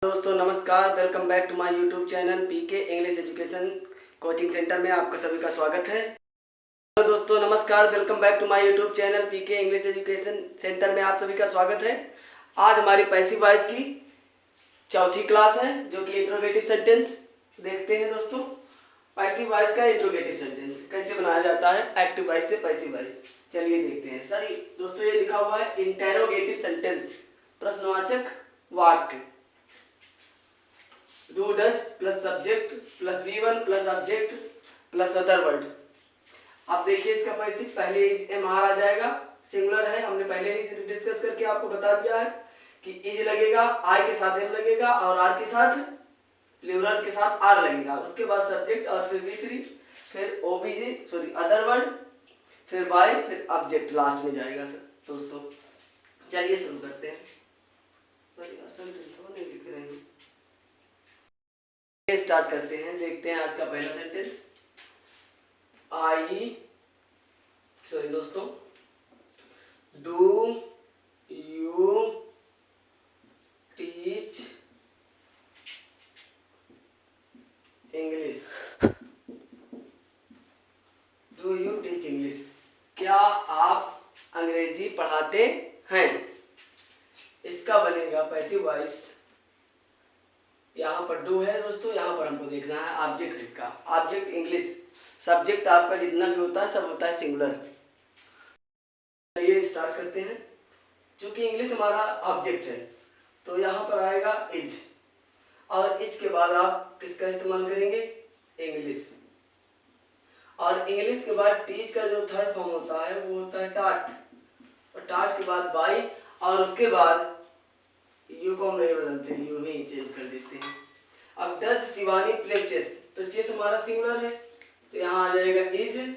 दोस्तों नमस्कार, welcome back to my YouTube channel PK English education coaching centre में आपका सभी का स्वागत है। तो दोस्तों नमस्कार, welcome back to my YouTube channel PK English education centre में आप सभी का स्वागत है। आज हमारी पैसिव वॉइस की चौथी क्लास है जो कि इंट्रोगेटिव सेंटेंस देखते हैं। दोस्तों पैसिव वॉइस का इंट्रोगेटिव सेंटेंस कैसे बनाया जाता है एक्टिव वॉइस से पैसिव वॉइस, चलिए देखते हैं। सर दोस्तों ये लिखा हुआ है इंटेरोगेटिव सेंटेंस, प्रश्नवाचक वाक्य। Do does plus subject plus V1 plus object plus other word. आप देखिए इसका पैसिव पहले एम आर आ जाएगा, सिंगुलर है, हमने पहले ही डिस्कस करके आपको बता दिया है कि इज लगेगा, आई के साथ एम लगेगा और आर के साथ प्लूरल के साथ आर लगेगा। उसके बाद सब्जेक्ट और फिर V3, फिर ओबीजे सॉरी अदर वर्ड, फिर वाई, फिर ऑब्जेक्ट लास्ट में जाएगा। सर दोस्तों चलिए शुरू करते हैं। नहीं लिख रहे हैं, स्टार्ट करते हैं। देखते हैं आज का पहला सेंटेंस। दोस्तों do you teach English. Do you teach English, क्या आप अंग्रेजी पढ़ाते हैं। इसका बनेगा पैसिव वॉइस। यहाँ पर डू है दोस्तों, यहाँ पर हमको देखना है ऑब्जेक्ट इसका, ऑब्जेक्ट इंग्लिश। सब्जेक्ट आपका जितना भी होता है सब होता है सिंगुलर। चलिए स्टार्ट करते हैं। चूंकि इंग्लिश हमारा ऑब्जेक्ट है तो यहाँ पर आएगा इज, और इज के बाद आप किसका इस्तेमाल करेंगे, इंग्लिश। और इंग्लिश के बाद टीच का जो थर्ड फॉर्म होता है वो होता है टाट, और टाट के बाद बाई, और उसके बाद यू को हम नहीं बदलते, यू ही चेंज कर देते हैं। अब डज शिवानी प्ले चेस, तो चेस हमारा सिंगुलर है तो यहाँ आ जाएगा इज,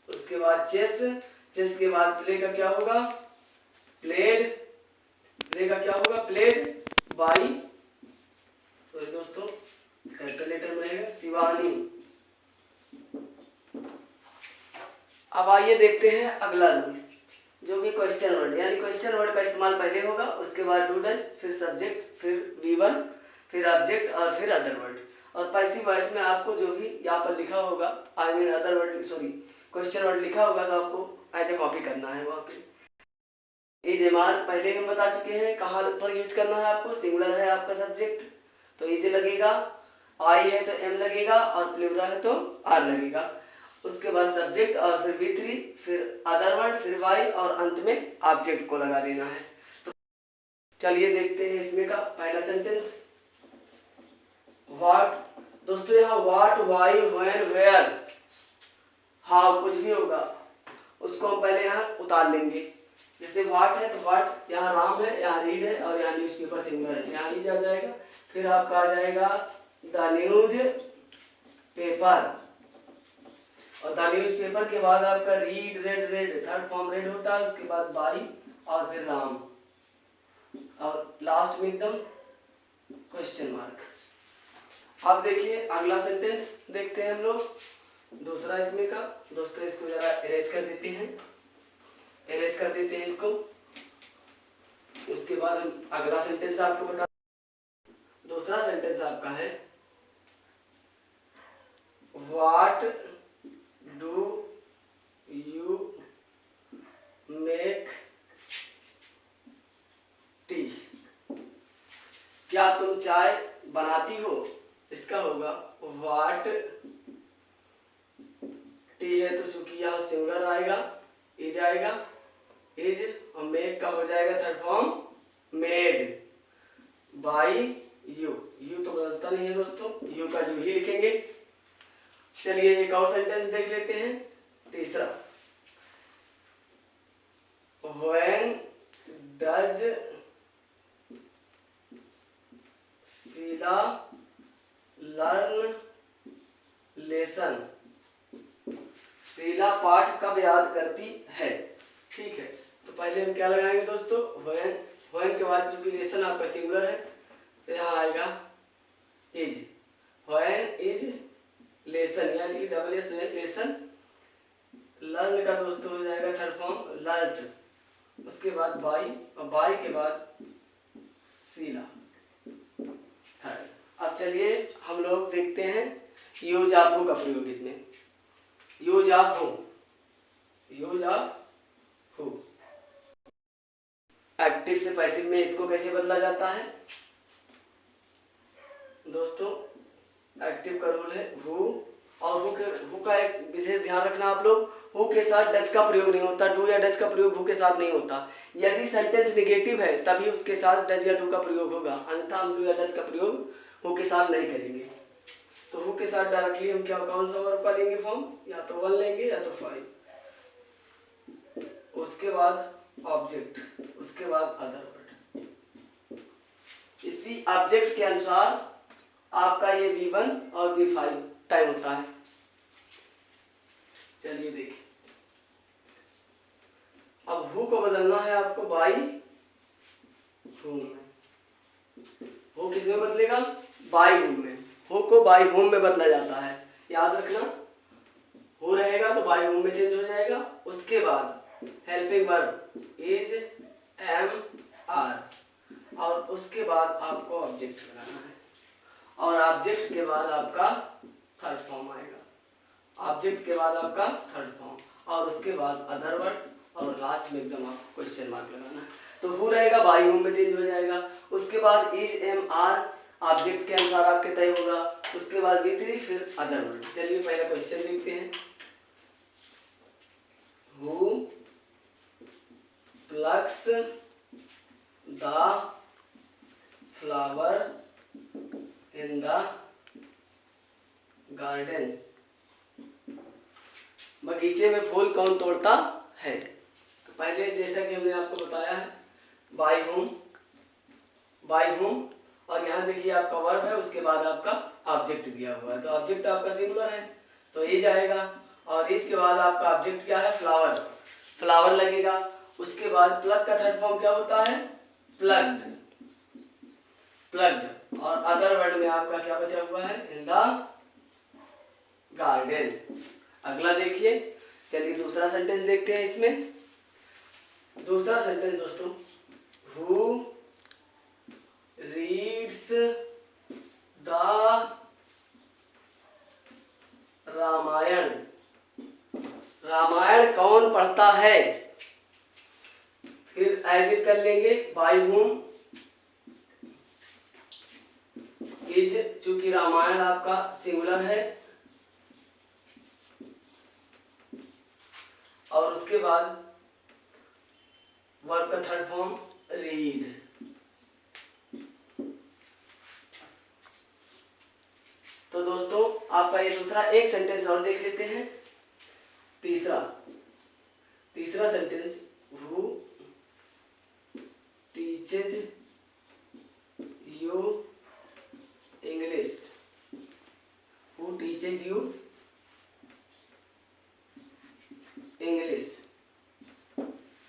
उसके बाद चेस, चेस के बाद प्ले का क्या होगा, प्लेड, प्ले का क्या होगा, प्लेड बाई, सॉरी दोस्तों कैपिटल लेटर में रहेगा शिवानी। अब आइए देखते हैं अगला रूल जो कि क्वेश्चन वर्ड, यानी क्वेश्चन वर्ड का इस्तेमाल पहले होगा, उसके बाद डू डज, फिर सब्जेक्ट, फिर V1, फिर ऑब्जेक्ट और फिर अदर वर्ड। और पैसिव वॉइस में आपको जो भी यहाँ पर लिखा होगा, I mean other word sorry question word लिखा होगा तो आपको एज ए कॉपी करना है वहाँ पे। इज एम आर पहले हम बता चुके हैं कहाँ पर यूज करना है आपको, सिंगुलर है आपका सब्जेक्ट तो इज लगेगा, आई है तो एम लगेगा और प्लूरल है तो आर लगेगा। उसके बाद सब्जेक्ट और फिर V3, फिर अदर वर्ड, फिर वाई और अंत में ऑब्जेक्ट को लगा देना है। तो चलिए देखते हैं इसमें का पहला सेंटेंस। व्हाट, दोस्तों यहाँ what, why, when, where, how कुछ भी होगा उसको हम पहले यहाँ उतार लेंगे। जैसे व्हाट है तो व्हाट, यहाँ राम है, यहाँ रीड है और यहाँ न्यूज़पेपर सिंगुलर है, यहाँ नीचे आ जाएगा। फिर आपका आ जाएगा द न्यूज पेपर, और द न्यूज़पेपर के बाद आपका read, red, red third form red होता है, उसके बाद बाई और फिर राम, और लास्ट में एकदम क्वेश्चन मार्क। अब देखिए अगला सेंटेंस देखते हैं हम लोग, दूसरा इसमें का। दोस्तों इसको जरा इरेज कर देते हैं, इरेज कर देते हैं इसको। उसके बाद हम अगला सेंटेंस आपको बता, दूसरा सेंटेंस आपका है what do you make tea, क्या तुम चाय बनाती हो। इसका होगा व्हाट, टी है तो चूंकि यहाँ सिंगुलर आएगा, इज आएगा, इज, और मेक का हो जाएगा third form made by you, you तो बदलता नहीं है दोस्तों, यू का यू ही लिखेंगे। चलिए एक और सेंटेंस देख लेते हैं, तीसरा। When does Sheela learn lesson, Sheela पाठ कब याद करती है। ठीक है, तो पहले हम क्या लगाएंगे दोस्तों, व्हेन, व्हेन के बाद चूंकि लेसन आपका सिंगुलर है तो यहाँ आएगा इज, व्हेन इज लेसन यानी डबल एस लेसन, लर्न का दोस्तों हो जाएगा थर्ड फॉर्म लर्ट, उसके बाद बाई, और बाई के बाद शीला। चलिए हम लोग देखते हैं यूज ऑफ हु का प्रयोग इसमें। Use of who, use of who. Active से पैसिव में इसको कैसे बदला जाता है दोस्तों? एक्टिव का रूल है हु, और हु का एक विशेष ध्यान रखना आप लोग, हु के साथ डज का प्रयोग नहीं होता। डू या डज का प्रयोग हु के साथ नहीं होता। यदि सेंटेंस निगेटिव है तभी उसके साथ डज या डू का प्रयोग होगा, अन्यथा हम डू या डज का प्रयोग हु के साथ नहीं करेंगे। तो हु के साथ डायरेक्टली हम क्या कौन सा वर्ब का लेंगे फॉर्म? या तो 1 लेंगे या तो 5, उसके बाद ऑब्जेक्ट, उसके बाद अदर वर्ड। इसी ऑब्जेक्ट के अनुसार आपका ये V1 और V5 टाइम होता है। चलिए देखिए, अब हु को बदलना है आपको बाई हुम में। हु किस में बदलेगा? बाई हुम में। हु को बाई हुम में बदला जाता है, याद रखना। हु रहेगा तो बाई हुम में चेंज हो जाएगा। उसके बाद helping verb is, am, are, और उसके बाद आपको ऑब्जेक्ट बनाना है, और ऑब्जेक्ट के बाद आपका थर्ड फॉर्म आएगा। ऑब्जेक्ट के बाद आपका थर्ड फॉर्म, और उसके बाद अदर वर्ड, और लास्ट में एकदम आपको क्वेश्चन मार्क लगाना है। तो हु रहेगा बाई हुम में चेंज हो जाएगा। उसके बाद इज, एम, आर ऑब्जेक्ट के अनुसार आपके तय होगा। उसके बाद V3, फिर अदर वर्ड। चलिए पहला क्वेश्चन देखते हैं। Who plucks the flower in the garden. बगीचे में फूल कौन तोड़ता है? तो पहले जैसा कि हमने आपको बताया है बाई हुम, बाई हुम, और यहाँ देखिए आपका वर्ब है, उसके बाद आपका ऑब्जेक्ट दिया हुआ है। तो ऑब्जेक्ट आपका सिंगुलर है तो इज आएगा, और इसके बाद आपका ऑब्जेक्ट क्या है? फ्लावर, फ्लावर लगेगा। उसके बाद प्लग का थर्ड फॉर्म क्या होता है? प्लग्ड, प्लग्ड, और अदर वर्ड में आपका क्या बचा हुआ है? In the garden. अगला देखिए, चलिए दूसरा सेंटेंस देखते हैं इसमें। दूसरा सेंटेंस दोस्तों, who reads the Ramayana. Ramayana कौन पढ़ता है? फिर एज इट कर लेंगे, बाई हुम इज, चूंकि रामायण आपका सिंगुलर है, और उसके बाद वर्ब का थर्ड फॉर्म रीड। तो दोस्तों आपका ये दूसरा एक सेंटेंस और देख लेते हैं। तीसरा sentence, who teaches you English. Who teaches you English.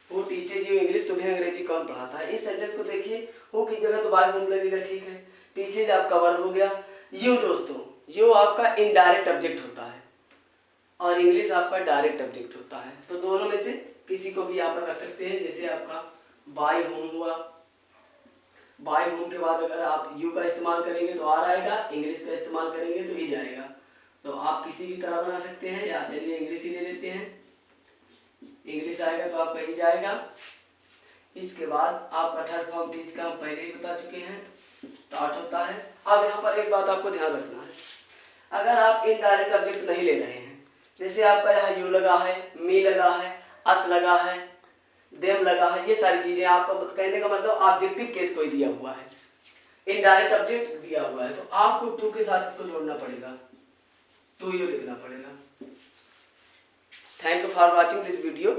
Who teaches you English, तुम्हें अंग्रेजी कौन पढ़ाता है? इस सेंटेंस को देखिए, हु की जगह तो बाय हुम लगेगा, ठीक है। टीचेज आपका वर्ब हो गया। यू दोस्तों, यू आपका इनडायरेक्ट ऑब्जेक्ट होता है, और इंग्लिश आपका डायरेक्ट ऑब्जेक्ट होता है। तो दोनों में से किसी को भी यहाँ पर रख सकते हैं। जैसे आपका बाय होम हुआ, बाय होम के बाद अगर आप यू का इस्तेमाल करेंगे तो आर आएगा, इंग्लिश का इस्तेमाल करेंगे तो इज आएगा। तो आप किसी भी तरह बना सकते हैं, या चलिए इंग्लिश ही ले लेते हैं। इंग्लिश आएगा तो आपका इज आएगा। इसके बाद आपका थर्ड फॉर्म टीच का हम पहले ही बता चुके हैं, स्टार्ट होता है। अब यहाँ पर एक बात आपको ध्यान रखना है, अगर आप इनडायरेक्ट ऑब्जेक्ट नहीं ले रहे हैं, जैसे आपका यहाँ यू लगा है, मी लगा है, अस लगा है, देम लगा है, ये सारी चीजें आपका कहने का मतलब ऑब्जेक्टिव केस कोई दिया हुआ है, इनडायरेक्ट ऑब्जेक्ट दिया हुआ है, तो आपको टू के साथ इसको जोड़ना पड़ेगा, टू यू लिखना पड़ेगा। Thank you for watching this video.